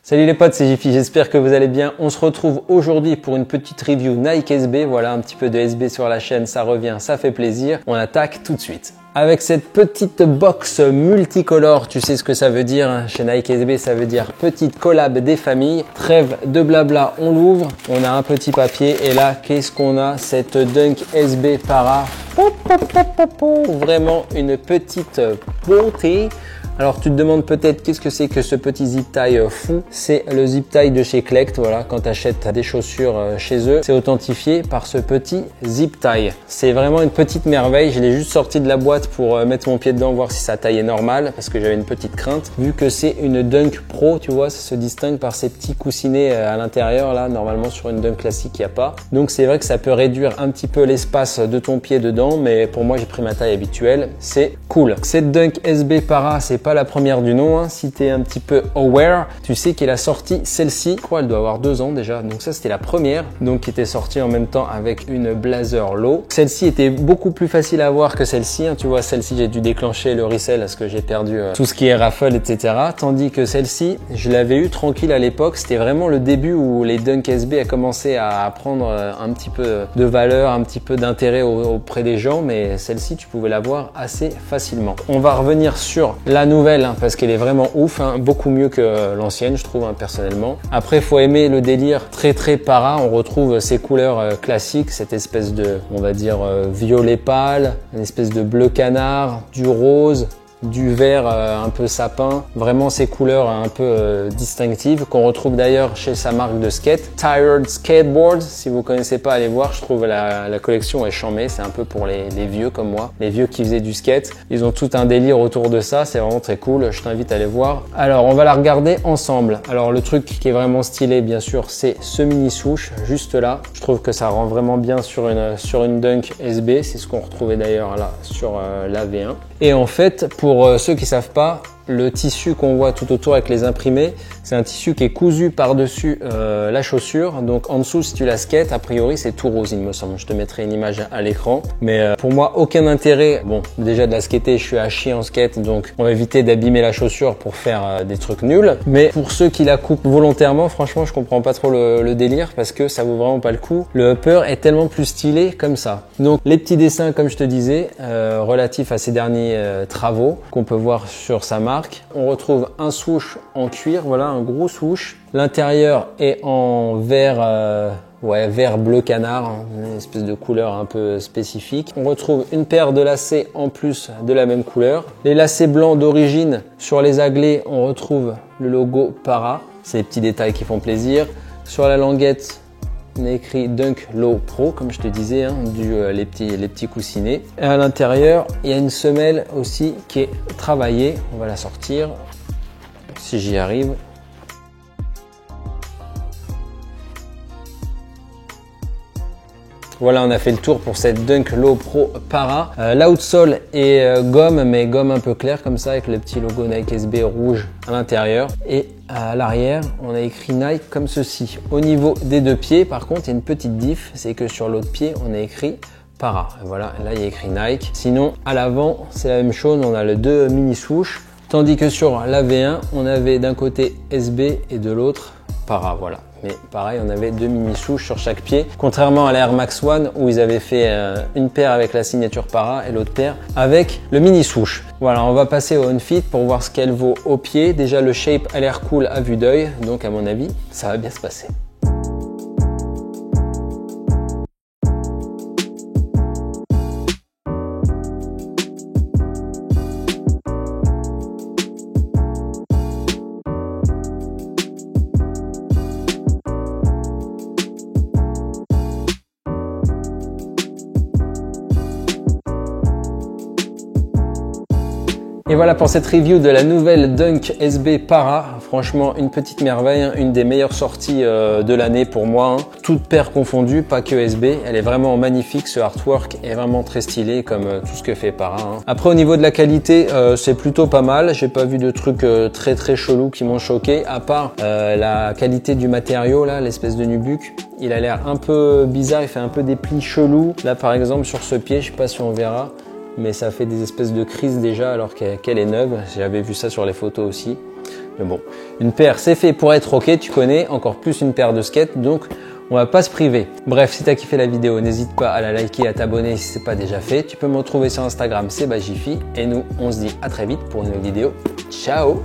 Salut les potes, c'est Jiffy, j'espère que vous allez bien. On se retrouve aujourd'hui pour une petite review Nike SB. Voilà, un petit peu de SB sur la chaîne, ça revient, ça fait plaisir. On attaque tout de suite. Avec cette petite box multicolore, tu sais ce que ça veut dire chez Nike SB, ça veut dire petite collab des familles. Trêve de blabla, on l'ouvre, on a un petit papier et là, qu'est-ce qu'on a? Cette Dunk SB Para. Vraiment une petite beauté. Alors tu te demandes peut-être qu'est-ce que c'est que ce petit zip tie fou. C'est le zip tie de chez Klekt. Voilà, quand tu achètes des chaussures chez eux, c'est authentifié par ce petit zip tie. C'est vraiment une petite merveille. Je l'ai juste sorti de la boîte pour mettre mon pied dedans, voir si sa taille est normale, parce que j'avais une petite crainte. Vu que c'est une Dunk Pro, tu vois, ça se distingue par ces petits coussinets à l'intérieur. Là, normalement sur une Dunk classique, il n'y a pas. Donc c'est vrai que ça peut réduire un petit peu l'espace de ton pied dedans, mais pour moi, j'ai pris ma taille habituelle. C'est cool. Cette Dunk SB Para, c'est pas la première du nom, hein. Si tu es un petit peu aware, tu sais qu'elle a sorti celle-ci, je crois elle doit avoir 2 ans déjà, donc ça c'était la première, donc qui était sortie en même temps avec une Blazer Low. Celle-ci était beaucoup plus facile à avoir que celle-ci, hein. Tu vois, celle-ci j'ai dû déclencher le resell parce que j'ai perdu tout ce qui est raffle, etc. Tandis que celle-ci, je l'avais eu tranquille à l'époque, c'était vraiment le début où les Dunk SB a commencé à prendre un petit peu de valeur, un petit peu d'intérêt auprès des gens, mais celle-ci tu pouvais l'avoir assez facilement. On va revenir sur la nouvelle, hein, parce qu'elle est vraiment ouf, hein, beaucoup mieux que l'ancienne je trouve, hein, personnellement. Après faut aimer le délire très para, on retrouve ces couleurs classiques, cette espèce de, on va dire, violet pâle, une espèce de bleu canard, du rose, du vert un peu sapin, vraiment ces couleurs un peu distinctives qu'on retrouve d'ailleurs chez sa marque de skate, Tired Skateboard. Si vous connaissez pas, allez voir, je trouve la collection est chambée, c'est un peu pour les vieux comme moi, les vieux qui faisaient du skate. Ils ont tout un délire autour de ça, c'est vraiment très cool, je t'invite à aller voir. Alors on va la regarder ensemble. Alors le truc qui est vraiment stylé bien sûr, c'est ce mini swoosh juste là. Je trouve que ça rend vraiment bien sur une Dunk SB, c'est ce qu'on retrouvait d'ailleurs là sur la V1. Et en fait, pour ceux qui savent pas, le tissu qu'on voit tout autour avec les imprimés, c'est un tissu qui est cousu par-dessus la chaussure. Donc en dessous, si tu la skates, a priori c'est tout rose il me semble. Je te mettrai une image à l'écran. Mais pour moi, aucun intérêt. Bon, déjà de la skater, je suis à chier en skate, donc on va éviter d'abîmer la chaussure pour faire des trucs nuls. Mais pour ceux qui la coupent volontairement, franchement, je comprends pas trop le délire parce que ça vaut vraiment pas le coup. Le upper est tellement plus stylé comme ça. Donc les petits dessins, comme je te disais, relatifs à ces derniers travaux qu'on peut voir sur sa marque. On retrouve un swoosh en cuir, voilà, un gros swoosh. L'intérieur est en vert, vert bleu canard, hein, une espèce de couleur un peu spécifique. On retrouve une paire de lacets en plus de la même couleur. Les lacets blancs d'origine, sur les aglets, on retrouve le logo Para. C'est des petits détails qui font plaisir. Sur la languette, on a écrit Dunk Low Pro, comme je te disais, hein, les petits coussinets. Et à l'intérieur, il y a une semelle aussi qui est travaillée. On va la sortir, si j'y arrive. Voilà, on a fait le tour pour cette Dunk Low Pro Para. L'outsole est gomme, mais gomme un peu claire comme ça, avec le petit logo Nike SB rouge à l'intérieur. Et à l'arrière, on a écrit Nike comme ceci. Au niveau des deux pieds, par contre, il y a une petite diff, c'est que sur l'autre pied, on a écrit Para. Et voilà, là, il y a écrit Nike. Sinon, à l'avant, c'est la même chose, on a le 2 mini swoosh. Tandis que sur la V1, on avait d'un côté SB et de l'autre Para, voilà. Mais pareil, on avait 2 mini swoosh sur chaque pied. Contrairement à la Air Max One où ils avaient fait une paire avec la signature Para et l'autre paire avec le mini swoosh. Voilà, on va passer au on-fit pour voir ce qu'elle vaut au pied. Déjà, le shape a l'air cool à vue d'œil. Donc, à mon avis, ça va bien se passer. Et voilà pour cette review de la nouvelle Dunk SB Para. Franchement, une petite merveille, hein, une des meilleures sorties de l'année pour moi. Hein. Toutes paires confondues, pas que SB. Elle est vraiment magnifique, ce artwork est vraiment très stylé comme tout ce que fait Para. Hein. Après, au niveau de la qualité, c'est plutôt pas mal. J'ai pas vu de trucs très chelous qui m'ont choqué, à part la qualité du matériau, là, l'espèce de nubuck. Il a l'air un peu bizarre, il fait un peu des plis chelous. Là, par exemple, sur ce pied, je sais pas si on verra, mais ça fait des espèces de crises déjà alors qu'elle est neuve. J'avais vu ça sur les photos aussi. Mais bon, une paire c'est fait pour être ok, tu connais, encore plus une paire de skates, donc on va pas se priver. Bref, si tu as kiffé la vidéo, n'hésite pas à la liker, à t'abonner si ce n'est pas déjà fait. Tu peux me retrouver sur Instagram, c'est Bajifi. Et nous, on se dit à très vite pour une nouvelle vidéo. Ciao!